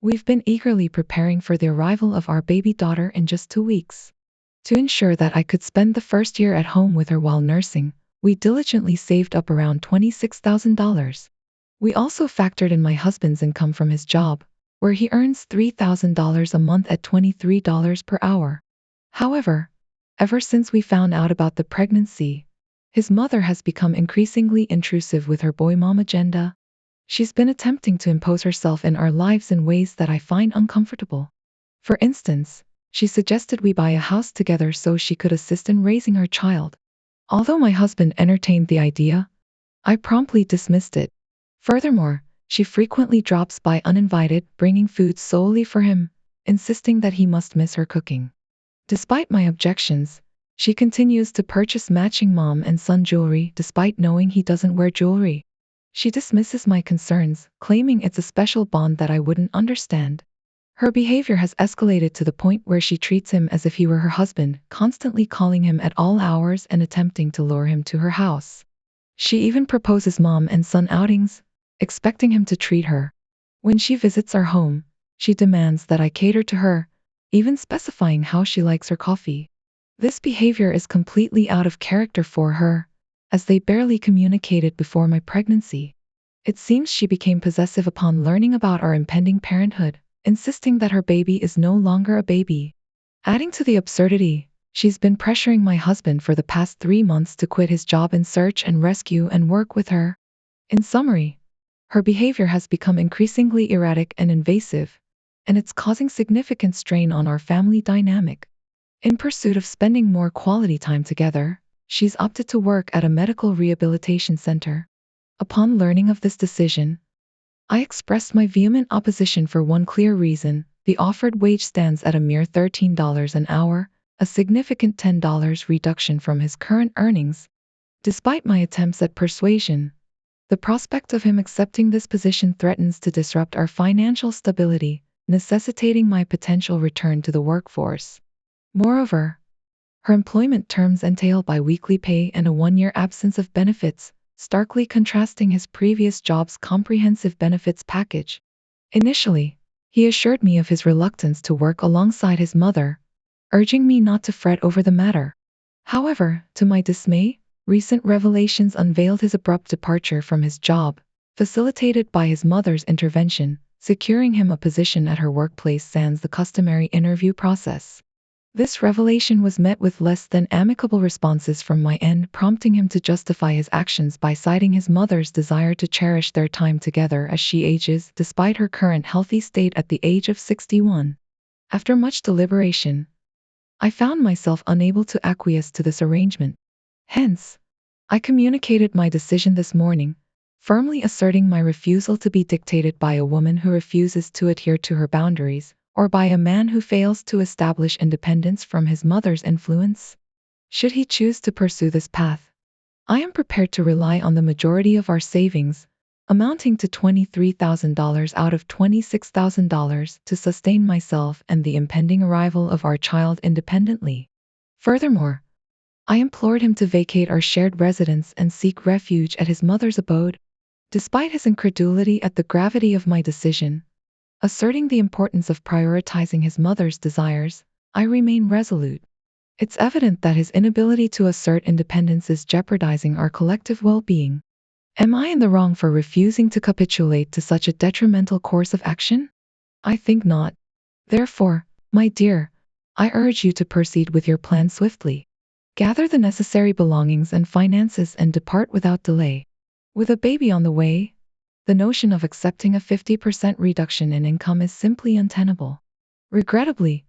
We've been eagerly preparing for the arrival of our baby daughter in just 2 weeks. To ensure that I could spend the first year at home with her while nursing, we diligently saved up around $26,000. We also factored in my husband's income from his job, where he earns $3,000 a month at $23 per hour. However, ever since we found out about the pregnancy, his mother has become increasingly intrusive with her boy mom agenda. She's been attempting to impose herself in our lives in ways that I find uncomfortable. For instance, she suggested we buy a house together so she could assist in raising our child. Although my husband entertained the idea, I promptly dismissed it. Furthermore, she frequently drops by uninvited, bringing food solely for him, insisting that he must miss her cooking. Despite my objections, she continues to purchase matching mom and son jewelry despite knowing he doesn't wear jewelry. She dismisses my concerns, claiming it's a special bond that I wouldn't understand. Her behavior has escalated to the point where she treats him as if he were her husband, constantly calling him at all hours and attempting to lure him to her house. She even proposes mom and son outings, expecting him to treat her. When she visits our home, she demands that I cater to her, even specifying how she likes her coffee. This behavior is completely out of character for her, as they barely communicated before my pregnancy. It seems she became possessive upon learning about our impending parenthood, insisting that her baby is no longer a baby. Adding to the absurdity, she's been pressuring my husband for the past 3 months to quit his job in search and rescue and work with her. In summary, her behavior has become increasingly erratic and invasive, and it's causing significant strain on our family dynamic. In pursuit of spending more quality time together, she's opted to work at a medical rehabilitation center. Upon learning of this decision, I expressed my vehement opposition for one clear reason: the offered wage stands at a mere $13 an hour, a significant $10 reduction from his current earnings. Despite my attempts at persuasion, the prospect of him accepting this position threatens to disrupt our financial stability, necessitating my potential return to the workforce. Moreover, her employment terms entail biweekly pay and a 1-year absence of benefits, starkly contrasting his previous job's comprehensive benefits package. Initially, he assured me of his reluctance to work alongside his mother, urging me not to fret over the matter. However, to my dismay, recent revelations unveiled his abrupt departure from his job, facilitated by his mother's intervention, securing him a position at her workplace sans the customary interview process. This revelation was met with less than amicable responses from my end, prompting him to justify his actions by citing his mother's desire to cherish their time together as she ages, despite her current healthy state at the age of 61. After much deliberation, I found myself unable to acquiesce to this arrangement. Hence, I communicated my decision this morning, firmly asserting my refusal to be dictated by a woman who refuses to adhere to her boundaries, or by a man who fails to establish independence from his mother's influence. Should he choose to pursue this path, I am prepared to rely on the majority of our savings, amounting to $23,000 out of $26,000, to sustain myself and the impending arrival of our child independently. Furthermore, I implored him to vacate our shared residence and seek refuge at his mother's abode. Despite his incredulity at the gravity of my decision, asserting the importance of prioritizing his mother's desires, I remain resolute. It's evident that his inability to assert independence is jeopardizing our collective well-being. Am I in the wrong for refusing to capitulate to such a detrimental course of action? I think not. Therefore, my dear, I urge you to proceed with your plan swiftly. Gather the necessary belongings and finances and depart without delay. With a baby on the way, the notion of accepting a 50% reduction in income is simply untenable. Regrettably,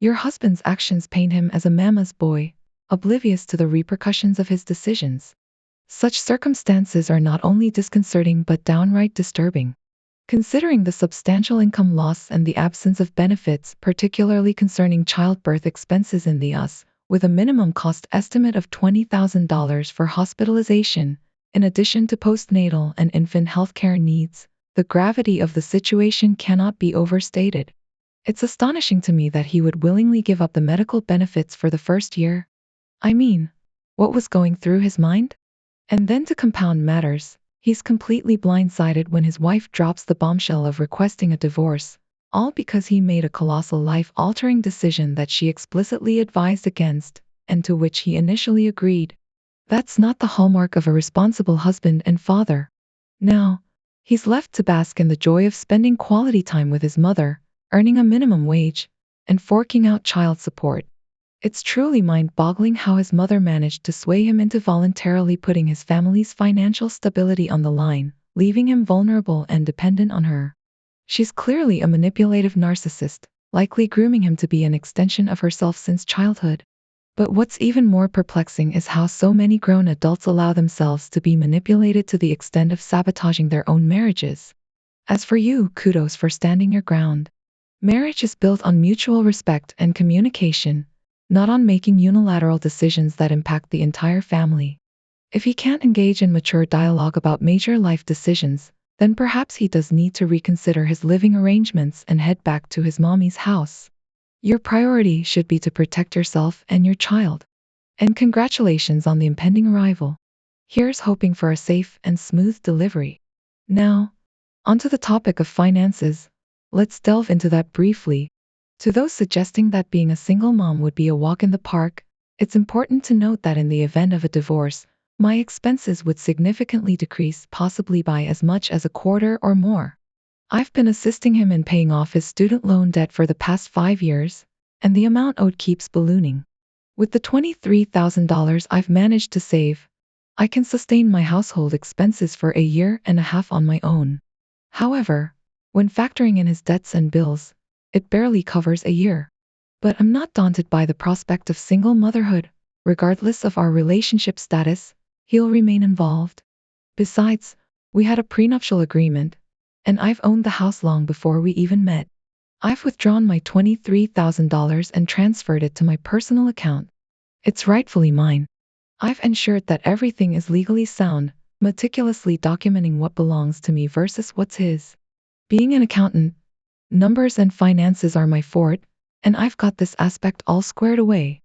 your husband's actions paint him as a mama's boy, oblivious to the repercussions of his decisions. Such circumstances are not only disconcerting but downright disturbing. Considering the substantial income loss and the absence of benefits, particularly concerning childbirth expenses in the US, with a minimum cost estimate of $20,000 for hospitalization, in addition to postnatal and infant health care needs, the gravity of the situation cannot be overstated. It's astonishing to me that he would willingly give up the medical benefits for the first year. I mean, what was going through his mind? And then to compound matters, he's completely blindsided when his wife drops the bombshell of requesting a divorce, all because he made a colossal life-altering decision that she explicitly advised against, and to which he initially agreed. That's not the hallmark of a responsible husband and father. Now, he's left to bask in the joy of spending quality time with his mother, earning a minimum wage, and forking out child support. It's truly mind-boggling how his mother managed to sway him into voluntarily putting his family's financial stability on the line, leaving him vulnerable and dependent on her. She's clearly a manipulative narcissist, likely grooming him to be an extension of herself since childhood. But what's even more perplexing is how so many grown adults allow themselves to be manipulated to the extent of sabotaging their own marriages. As for you, kudos for standing your ground. Marriage is built on mutual respect and communication, not on making unilateral decisions that impact the entire family. If he can't engage in mature dialogue about major life decisions, then perhaps he does need to reconsider his living arrangements and head back to his mommy's house. Your priority should be to protect yourself and your child. And congratulations on the impending arrival. Here's hoping for a safe and smooth delivery. Now, onto the topic of finances. Let's delve into that briefly. To those suggesting that being a single mom would be a walk in the park, it's important to note that in the event of a divorce, my expenses would significantly decrease, possibly by as much as a quarter or more. I've been assisting him in paying off his student loan debt for the past 5 years, and the amount owed keeps ballooning. With the $23,000 I've managed to save, I can sustain my household expenses for a year and a half on my own. However, when factoring in his debts and bills, it barely covers a year. But I'm not daunted by the prospect of single motherhood. Regardless of our relationship status, he'll remain involved. Besides, we had a prenuptial agreement, and I've owned the house long before we even met. I've withdrawn my $23,000 and transferred it to my personal account. It's rightfully mine. I've ensured that everything is legally sound, meticulously documenting what belongs to me versus what's his. Being an accountant, numbers and finances are my forte, and I've got this aspect all squared away.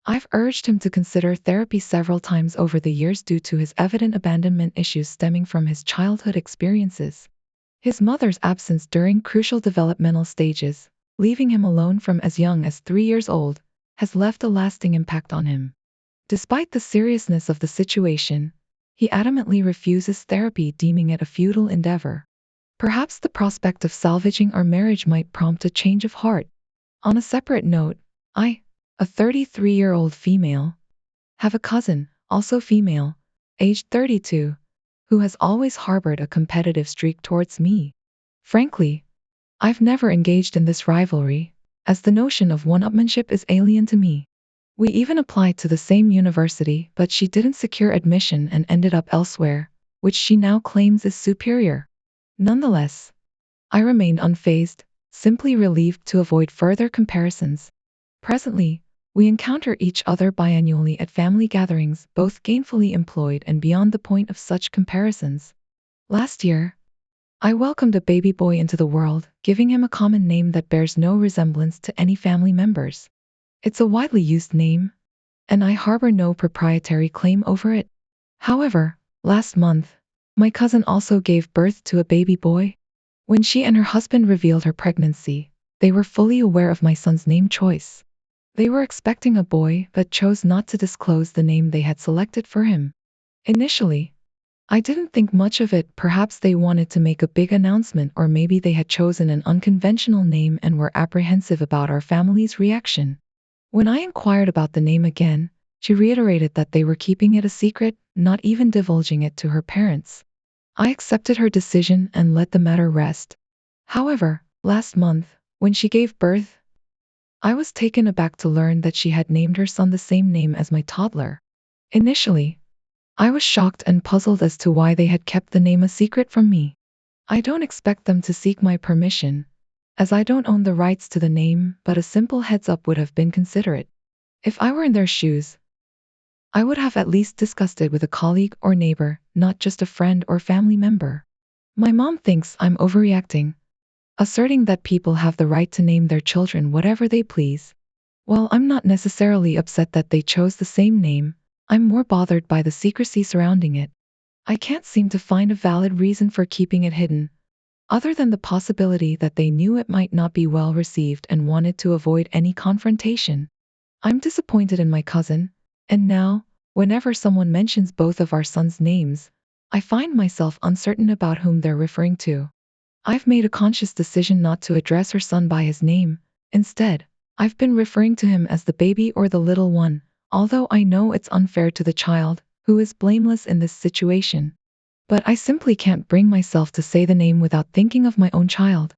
I've urged him to consider therapy several times over the years due to his evident abandonment issues stemming from his childhood experiences. His mother's absence during crucial developmental stages, leaving him alone from as young as 3 years old, has left a lasting impact on him. Despite the seriousness of the situation, he adamantly refuses therapy, deeming it a futile endeavor. Perhaps the prospect of salvaging our marriage might prompt a change of heart. On a separate note, I, a 33-year-old female, have a cousin, also female, aged 32, who has always harbored a competitive streak towards me. Frankly, I've never engaged in this rivalry, as the notion of one-upmanship is alien to me. We even applied to the same university, but she didn't secure admission and ended up elsewhere, which she now claims is superior. Nonetheless, I remained unfazed, simply relieved to avoid further comparisons. Presently, we encounter each other biannually at family gatherings, both gainfully employed and beyond the point of such comparisons. Last year, I welcomed a baby boy into the world, giving him a common name that bears no resemblance to any family members. It's a widely used name, and I harbor no proprietary claim over it. However, last month, my cousin also gave birth to a baby boy. When she and her husband revealed her pregnancy, they were fully aware of my son's name choice. They were expecting a boy but chose not to disclose the name they had selected for him. Initially, I didn't think much of it. Perhaps they wanted to make a big announcement, or maybe they had chosen an unconventional name and were apprehensive about our family's reaction. When I inquired about the name again, she reiterated that they were keeping it a secret, not even divulging it to her parents. I accepted her decision and let the matter rest. However, last month, when she gave birth, I was taken aback to learn that she had named her son the same name as my toddler. Initially, I was shocked and puzzled as to why they had kept the name a secret from me. I don't expect them to seek my permission, as I don't own the rights to the name, but a simple heads up would have been considerate. If I were in their shoes, I would have at least discussed it with a colleague or neighbor, not just a friend or family member. My mom thinks I'm overreacting, asserting that people have the right to name their children whatever they please. While I'm not necessarily upset that they chose the same name, I'm more bothered by the secrecy surrounding it. I can't seem to find a valid reason for keeping it hidden, other than the possibility that they knew it might not be well received and wanted to avoid any confrontation. I'm disappointed in my cousin, and now, whenever someone mentions both of our sons' names, I find myself uncertain about whom they're referring to. I've made a conscious decision not to address her son by his name. Instead, I've been referring to him as the baby or the little one, although I know it's unfair to the child, who is blameless in this situation. But I simply can't bring myself to say the name without thinking of my own child.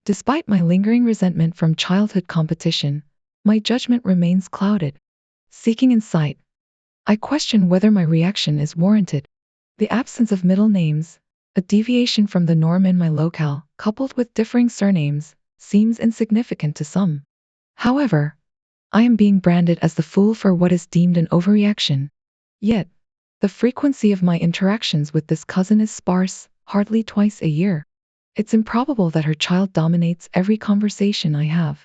Despite my lingering resentment from childhood competition, my judgment remains clouded. Seeking insight, I question whether my reaction is warranted. The absence of middle names, a deviation from the norm in my locale, coupled with differing surnames, seems insignificant to some. However, I am being branded as the fool for what is deemed an overreaction. Yet, the frequency of my interactions with this cousin is sparse, hardly twice a year. It's improbable that her child dominates every conversation I have.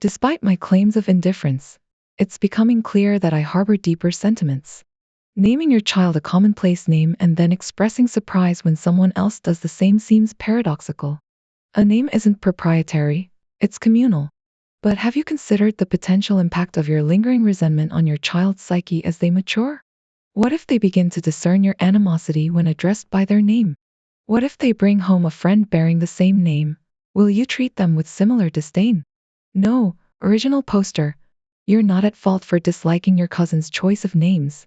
Despite my claims of indifference, it's becoming clear that I harbor deeper sentiments. Naming your child a commonplace name and then expressing surprise when someone else does the same seems paradoxical. A name isn't proprietary, it's communal. But have you considered the potential impact of your lingering resentment on your child's psyche as they mature? What if they begin to discern your animosity when addressed by their name? What if they bring home a friend bearing the same name? Will you treat them with similar disdain? No, original poster. You're not at fault for disliking your cousin's choice of names.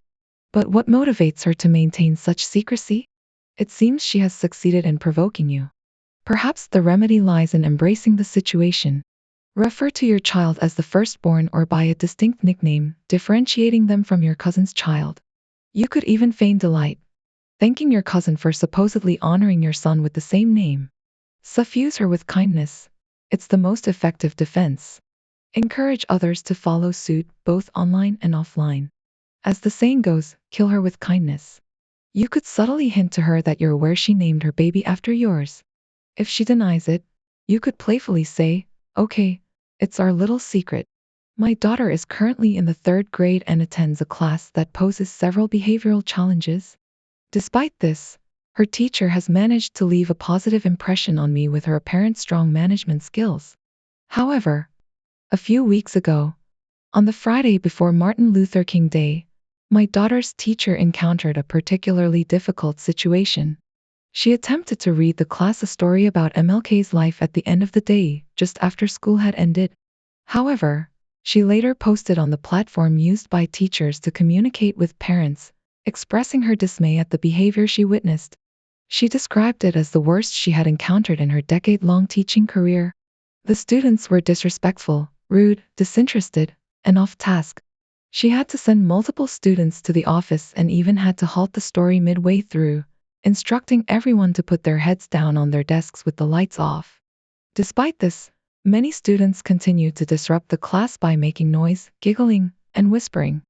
But what motivates her to maintain such secrecy? It seems she has succeeded in provoking you. Perhaps the remedy lies in embracing the situation. Refer to your child as the firstborn or by a distinct nickname, differentiating them from your cousin's child. You could even feign delight, thanking your cousin for supposedly honoring your son with the same name. Suffuse her with kindness. It's the most effective defense. Encourage others to follow suit, both online and offline. As the saying goes, kill her with kindness. You could subtly hint to her that you're aware she named her baby after yours. If she denies it, you could playfully say, "Okay, it's our little secret. My daughter is currently in the 3rd grade and attends a class that poses several behavioral challenges. Despite this, her teacher has managed to leave a positive impression on me with her apparent strong management skills." However, a few weeks ago, on the Friday before Martin Luther King Day, my daughter's teacher encountered a particularly difficult situation. She attempted to read the class a story about MLK's life at the end of the day, just after school had ended. However, she later posted on the platform used by teachers to communicate with parents, expressing her dismay at the behavior she witnessed. She described it as the worst she had encountered in her decade-long teaching career. The students were disrespectful, rude, disinterested, and off task. She had to send multiple students to the office and even had to halt the story midway through, instructing everyone to put their heads down on their desks with the lights off. Despite this, many students continued to disrupt the class by making noise, giggling, and whispering.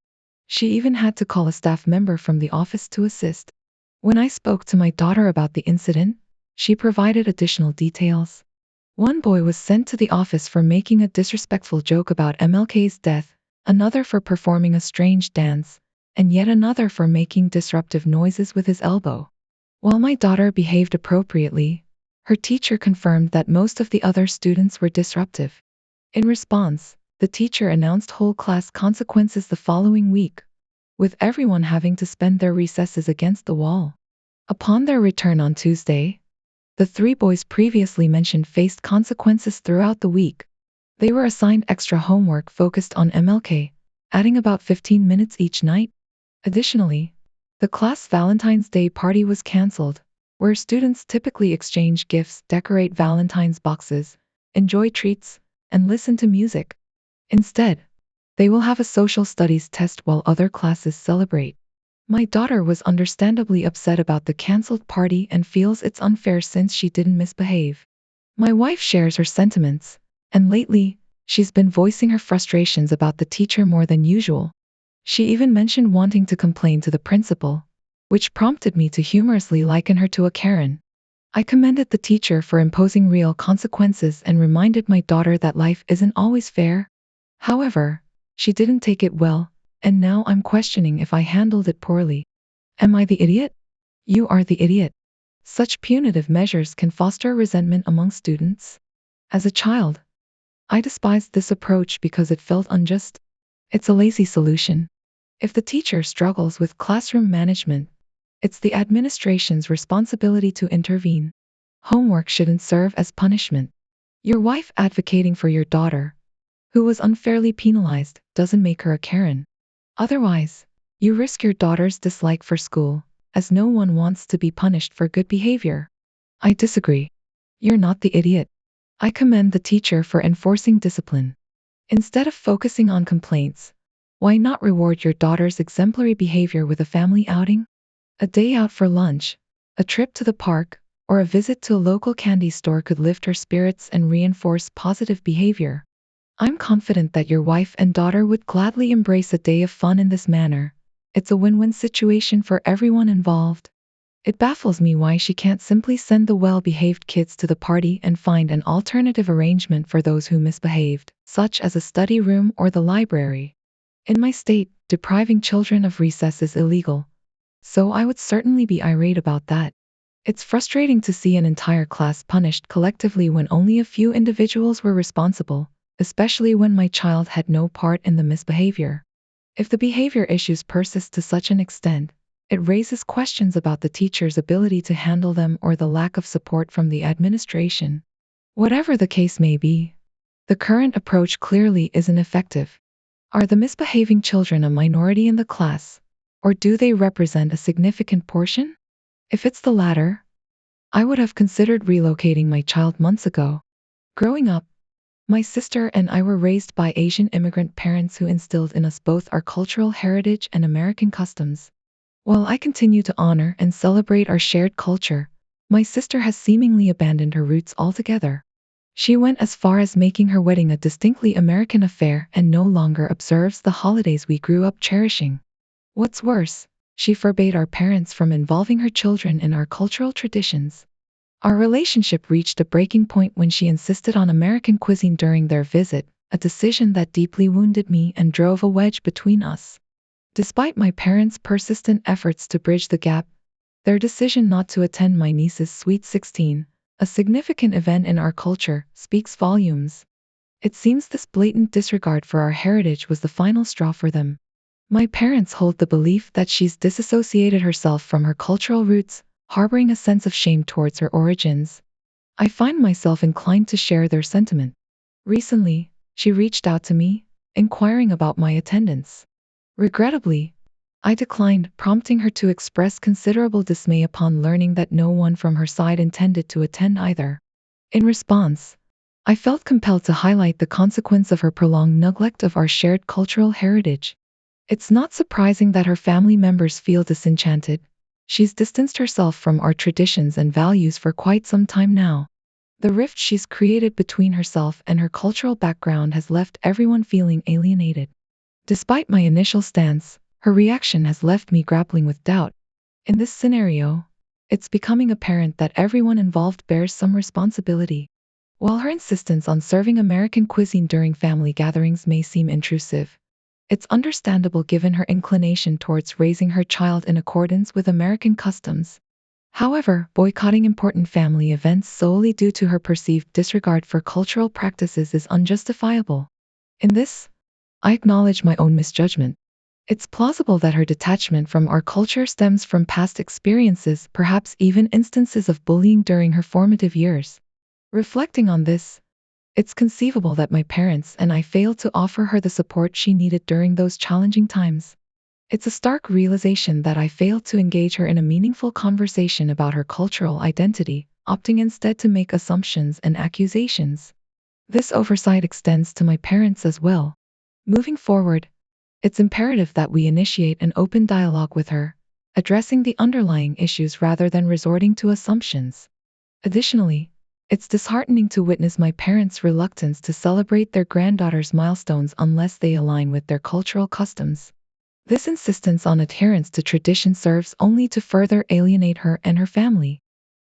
She even had to call a staff member from the office to assist. When I spoke to my daughter about the incident, she provided additional details. One boy was sent to the office for making a disrespectful joke about MLK's death, another for performing a strange dance, and yet another for making disruptive noises with his elbow. While my daughter behaved appropriately, her teacher confirmed that most of the other students were disruptive. In response, the teacher announced whole class consequences the following week, with everyone having to spend their recesses against the wall. Upon their return on Tuesday, the 3 boys previously mentioned faced consequences throughout the week. They were assigned extra homework focused on MLK, adding about 15 minutes each night. Additionally, the class Valentine's Day party was canceled, where students typically exchange gifts, decorate Valentine's boxes, enjoy treats, and listen to music. Instead, they will have a social studies test while other classes celebrate. My daughter was understandably upset about the canceled party and feels it's unfair since she didn't misbehave. My wife shares her sentiments, and lately, she's been voicing her frustrations about the teacher more than usual. She even mentioned wanting to complain to the principal, which prompted me to humorously liken her to a Karen. I commended the teacher for imposing real consequences and reminded my daughter that life isn't always fair. However, she didn't take it well, and now I'm questioning if I handled it poorly. Am I the idiot? You are the idiot. Such punitive measures can foster resentment among students. As a child, I despised this approach because it felt unjust. It's a lazy solution. If the teacher struggles with classroom management, it's the administration's responsibility to intervene. Homework shouldn't serve as punishment. Your wife advocating for your daughter, who was unfairly penalized, doesn't make her a Karen. Otherwise, you risk your daughter's dislike for school, as no one wants to be punished for good behavior. I disagree. You're not the idiot. I commend the teacher for enforcing discipline. Instead of focusing on complaints, why not reward your daughter's exemplary behavior with a family outing? A day out for lunch, a trip to the park, or a visit to a local candy store could lift her spirits and reinforce positive behavior. I'm confident that your wife and daughter would gladly embrace a day of fun in this manner. It's a win-win situation for everyone involved. It baffles me why she can't simply send the well-behaved kids to the party and find an alternative arrangement for those who misbehaved, such as a study room or the library. In my state, depriving children of recess is illegal, so I would certainly be irate about that. It's frustrating to see an entire class punished collectively when only a few individuals were responsible, especially when my child had no part in the misbehavior. If the behavior issues persist to such an extent, it raises questions about the teacher's ability to handle them or the lack of support from the administration. Whatever the case may be, the current approach clearly isn't effective. Are the misbehaving children a minority in the class, or do they represent a significant portion? If it's the latter, I would have considered relocating my child months ago. Growing up, my sister and I were raised by Asian immigrant parents who instilled in us both our cultural heritage and American customs. While I continue to honor and celebrate our shared culture, my sister has seemingly abandoned her roots altogether. She went as far as making her wedding a distinctly American affair and no longer observes the holidays we grew up cherishing. What's worse, she forbade our parents from involving her children in our cultural traditions. Our relationship reached a breaking point when she insisted on American cuisine during their visit, a decision that deeply wounded me and drove a wedge between us. Despite my parents' persistent efforts to bridge the gap, their decision not to attend my niece's Sweet 16, a significant event in our culture, speaks volumes. It seems this blatant disregard for our heritage was the final straw for them. My parents hold the belief that she's disassociated herself from her cultural roots, harboring a sense of shame towards her origins. I find myself inclined to share their sentiment. Recently, she reached out to me, inquiring about my attendance. Regrettably, I declined, prompting her to express considerable dismay upon learning that no one from her side intended to attend either. In response, I felt compelled to highlight the consequence of her prolonged neglect of our shared cultural heritage. It's not surprising that her family members feel disenchanted. She's distanced herself from our traditions and values for quite some time now. The rift she's created between herself and her cultural background has left everyone feeling alienated. Despite my initial stance, her reaction has left me grappling with doubt. In this scenario, it's becoming apparent that everyone involved bears some responsibility. While her insistence on serving American cuisine during family gatherings may seem intrusive, it's understandable given her inclination towards raising her child in accordance with American customs. However, boycotting important family events solely due to her perceived disregard for cultural practices is unjustifiable. In this, I acknowledge my own misjudgment. It's plausible that her detachment from our culture stems from past experiences, perhaps even instances of bullying during her formative years. Reflecting on this, it's conceivable that my parents and I failed to offer her the support she needed during those challenging times. It's a stark realization that I failed to engage her in a meaningful conversation about her cultural identity, opting instead to make assumptions and accusations. This oversight extends to my parents as well. Moving forward, it's imperative that we initiate an open dialogue with her, addressing the underlying issues rather than resorting to assumptions. Additionally, it's disheartening to witness my parents' reluctance to celebrate their granddaughter's milestones unless they align with their cultural customs. This insistence on adherence to tradition serves only to further alienate her and her family.